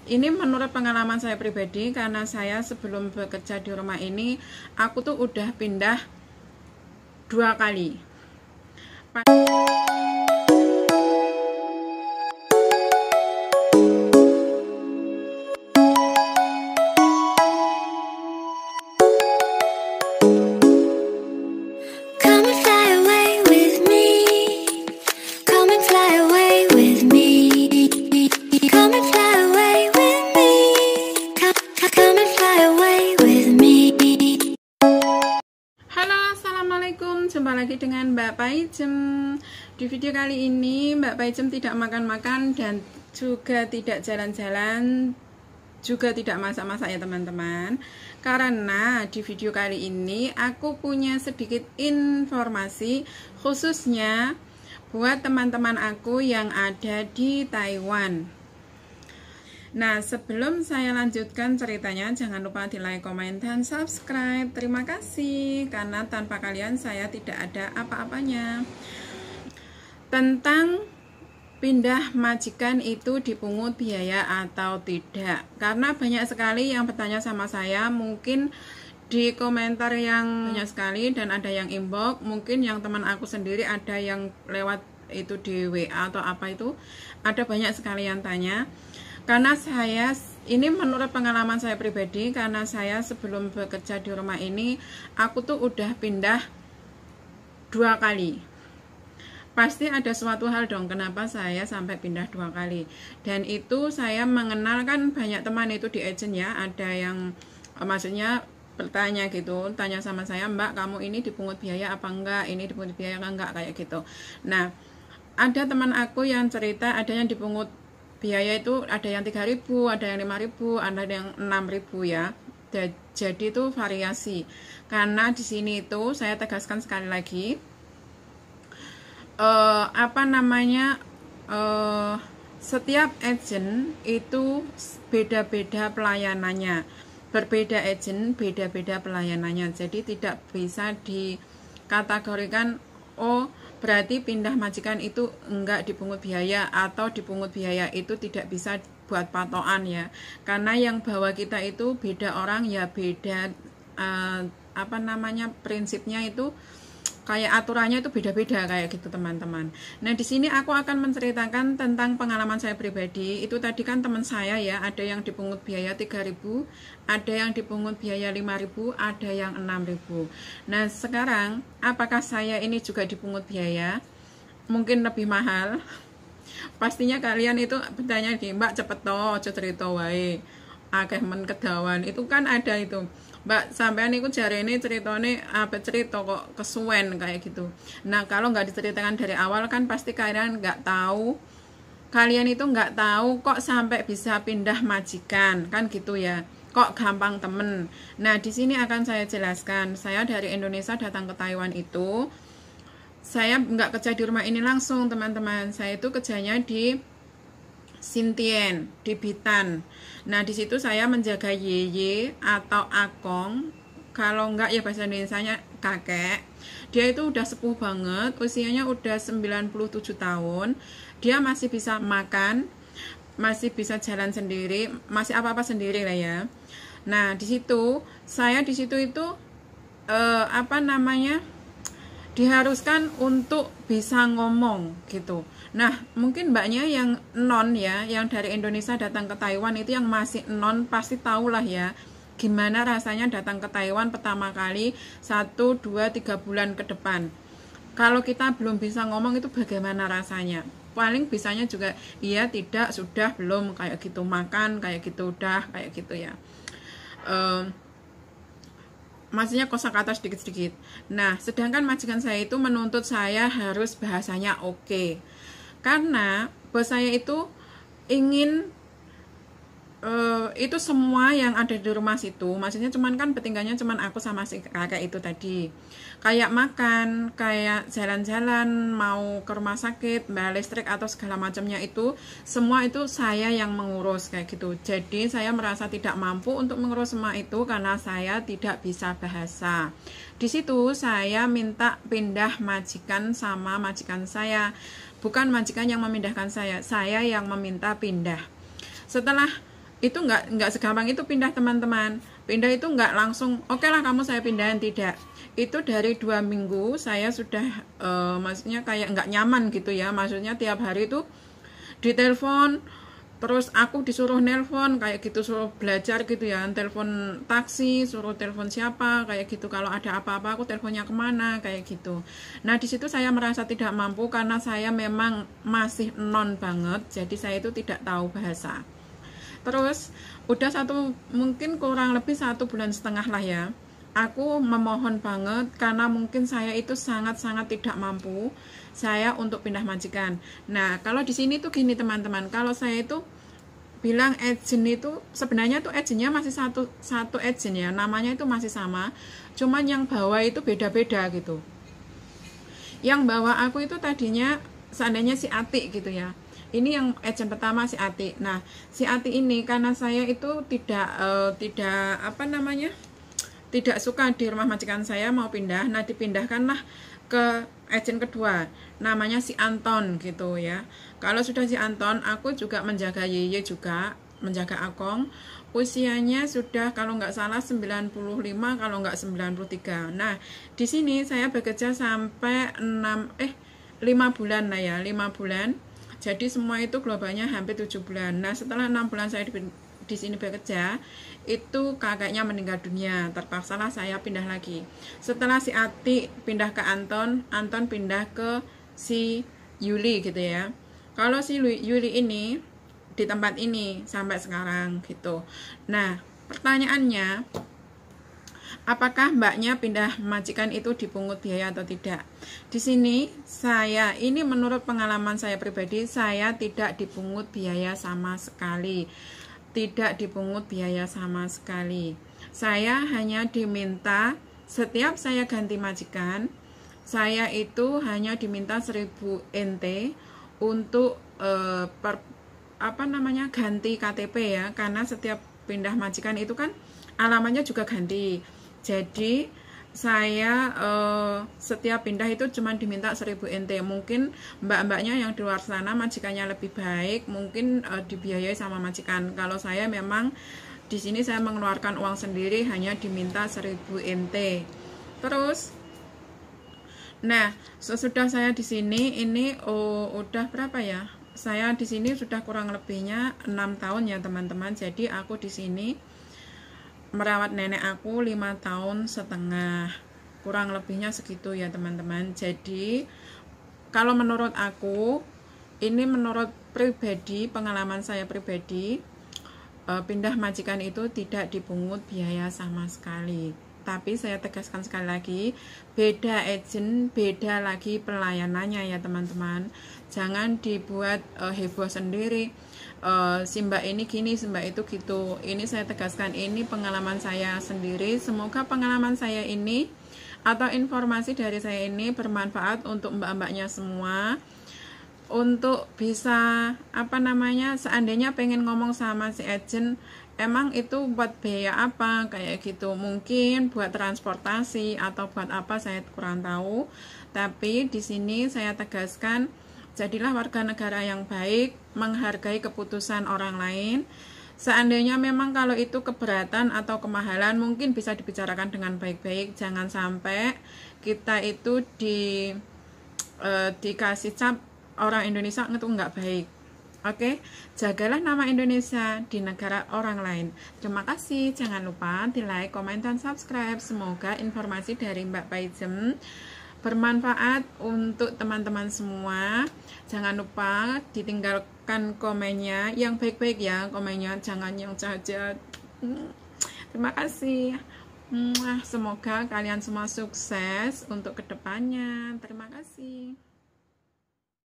Ini menurut pengalaman saya pribadi, karena saya sebelum bekerja di rumah ini, aku tuh udah pindah 2 kali. Come and fly away with me. Come and fly away with me. Come and fly away with me. Come and fly away with me. Halo, assalamualaikum. Jumpa lagi dengan Mbak Paijem. Di video kali ini Mbak Paijem tidak makan-makan dan juga tidak jalan-jalan, juga tidak masak-masak ya teman-teman. Karena di video kali ini aku punya sedikit informasi khususnya buat teman-teman aku yang ada di Taiwan. Nah, sebelum saya lanjutkan ceritanya, jangan lupa di like, komen, dan subscribe. Terima kasih, karena tanpa kalian saya tidak ada apa-apanya. Tentang pindah majikan itu dipungut biaya atau tidak, karena banyak sekali yang bertanya sama saya, mungkin di komentar yang banyak sekali, dan ada yang inbox, mungkin yang teman aku sendiri ada yang lewat itu di WA atau apa itu, ada banyak sekali yang tanya. Karena saya, ini menurut pengalaman saya pribadi, karena saya sebelum bekerja di rumah ini, aku tuh udah pindah 2 kali. Pasti ada suatu hal dong kenapa saya sampai pindah 2 kali. Dan itu saya mengenalkan banyak teman itu di agent ya. Ada yang maksudnya bertanya gitu, tanya sama saya, Mbak kamu ini dipungut biaya apa enggak, ini dipungut biaya enggak, kayak gitu. Nah, ada teman aku yang cerita ada yang dipungut biaya itu, ada yang 3.000, ada yang 5.000, ada yang 6.000 ya. Jadi itu variasi. Karena di sini itu saya tegaskan sekali lagi, setiap agent itu beda-beda pelayanannya, berbeda agent beda-beda pelayanannya, jadi tidak bisa dikategorikan oh berarti pindah majikan itu enggak dipungut biaya atau dipungut biaya, itu tidak bisa buat patokan ya, karena yang bawa kita itu beda orang ya, beda prinsipnya itu kayak aturannya itu beda-beda kayak gitu teman-teman. Nah, di sini aku akan menceritakan tentang pengalaman saya pribadi. Itu tadi kan teman saya ya, ada yang dipungut biaya 3.000, ada yang dipungut biaya 5.000, ada yang 6.000. Nah, sekarang apakah saya ini juga dipungut biaya? Mungkin lebih mahal. Pastinya kalian itu bertanya di, Mbak cepet toh, aja cerita wae. Akeh men kedawan. Itu kan ada itu, Mbak sampean niku jarene ceritane apa cerita kok kesuwen kayak gitu. Nah, kalau nggak diceritakan dari awal kan pasti kalian nggak tahu, kalian itu nggak tahu kok sampai bisa pindah majikan kan gitu ya, kok gampang temen. Nah, di sini akan saya jelaskan. Saya dari Indonesia datang ke Taiwan itu, saya nggak kerja di rumah ini langsung teman-teman, saya itu kerjanya di Xintian, di Bitan. Nah, di situ saya menjaga yeye atau akong, kalau enggak ya bahasa Indonesianya kakek. Dia itu udah sepuh banget, usianya udah 97 tahun. Dia masih bisa makan, masih bisa jalan sendiri, masih apa-apa sendiri lah ya. Nah, di situ saya di situ itu diharuskan untuk bisa ngomong gitu. Nah, mungkin mbaknya yang non ya, yang dari Indonesia datang ke Taiwan itu, yang masih non pasti tahulah ya gimana rasanya datang ke Taiwan pertama kali 1, 2, 3 bulan ke depan. Kalau kita belum bisa ngomong itu bagaimana rasanya? Paling bisanya juga iya, tidak, sudah, belum, kayak gitu, makan kayak gitu, udah kayak gitu ya. Maksudnya kosakata sedikit-sedikit. Nah, sedangkan majikan saya itu menuntut saya harus bahasanya oke. Karena bos saya itu ingin itu semua yang ada di rumah situ, maksudnya cuman kan bertinggalnya cuman aku sama si kakek itu tadi, kayak makan, kayak jalan-jalan, mau ke rumah sakit, bayar listrik atau segala macamnya, itu semua itu saya yang mengurus kayak gitu. Jadi saya merasa tidak mampu untuk mengurus semua itu karena saya tidak bisa bahasa. Di situ saya minta pindah majikan sama majikan saya, bukan majikan yang memindahkan saya yang meminta pindah. Setelah itu nggak segampang itu pindah teman-teman. Pindah itu nggak langsung oke lah kamu saya pindahin, tidak. Itu dari 2 minggu saya sudah maksudnya kayak nggak nyaman gitu ya, maksudnya tiap hari itu ditelepon, terus aku disuruh nelpon kayak gitu, suruh belajar gitu ya, telepon taksi, suruh telepon siapa kayak gitu, kalau ada apa-apa aku teleponnya kemana kayak gitu. Nah di situ saya merasa tidak mampu karena saya memang masih non banget, jadi saya itu tidak tahu bahasa. Terus udah mungkin kurang lebih 1,5 bulan lah ya, aku memohon banget karena mungkin saya itu sangat-sangat tidak mampu saya untuk pindah majikan. Nah kalau di sini tuh gini teman-teman, kalau saya itu bilang agent itu sebenarnya tuh agentnya masih satu agent ya, namanya itu masih sama, cuman yang bawa itu beda-beda gitu. Yang bawa aku itu tadinya seandainya si Ati gitu ya, ini yang agent pertama si Ati. Nah si Ati ini karena saya itu tidak tidak suka di rumah majikan saya, mau pindah, nah dipindahkanlah ke agent kedua, namanya si Anton gitu ya. Kalau sudah si Anton, aku juga menjaga Yeye juga, menjaga Akong. Usianya sudah kalau nggak salah 95, kalau nggak 93. Nah, di sini saya bekerja sampai 5 bulan lah ya, 5 bulan. Jadi semua itu globalnya hampir 7 bulan. Nah, setelah 6 bulan saya di sini bekerja, itu kakaknya meninggal dunia, terpaksalah saya pindah lagi. Setelah si Ati pindah ke Anton, Anton pindah ke si Yuli gitu ya. Kalau si Yuli ini di tempat ini sampai sekarang gitu. Nah pertanyaannya, apakah mbaknya pindah majikan itu dipungut biaya atau tidak? Di sini saya ini menurut pengalaman saya pribadi, saya tidak dipungut biaya sama sekali. Tidak dipungut biaya sama sekali. Saya hanya diminta setiap saya ganti majikan, saya itu hanya diminta 1000 NT untuk ganti KTP ya, karena setiap pindah majikan itu kan alamatnya juga ganti. Jadi saya setiap pindah itu cuma diminta 1000 NT. Mungkin mbak-mbaknya yang di luar sana majikannya lebih baik, mungkin dibiayai sama majikan. Kalau saya memang di sini saya mengeluarkan uang sendiri, hanya diminta 1000 NT. Terus nah, sesudah saya di sini ini udah berapa ya? Saya di sini sudah kurang lebihnya 6 tahun ya, teman-teman. Jadi aku di sini merawat nenek aku 5,5 tahun. Kurang lebihnya segitu ya, teman-teman. Jadi kalau menurut aku, ini menurut pribadi, pengalaman saya pribadi, pindah majikan itu tidak dipungut biaya sama sekali. Tapi saya tegaskan sekali lagi, beda agent, beda lagi pelayanannya ya teman-teman. Jangan dibuat heboh sendiri, si mbak ini gini, si mbak itu gitu. Ini saya tegaskan, ini pengalaman saya sendiri. Semoga pengalaman saya ini atau informasi dari saya ini bermanfaat untuk mbak-mbaknya semua, untuk bisa seandainya pengen ngomong sama si agent, emang itu buat biaya apa kayak gitu, mungkin buat transportasi atau buat apa saya kurang tahu. Tapi di sini saya tegaskan, jadilah warga negara yang baik, menghargai keputusan orang lain. Seandainya memang kalau itu keberatan atau kemahalan, mungkin bisa dibicarakan dengan baik-baik. Jangan sampai kita itu dikasih cap orang Indonesia itu nggak baik. Oke, jagalah nama Indonesia di negara orang lain. Terima kasih, jangan lupa di like, komen, dan subscribe. Semoga informasi dari Mbak Paijem bermanfaat untuk teman-teman semua. Jangan lupa ditinggalkan komennya yang baik-baik ya, komennya jangan yang jahat-jahat. Terima kasih. Semoga kalian semua sukses untuk kedepannya. Terima kasih.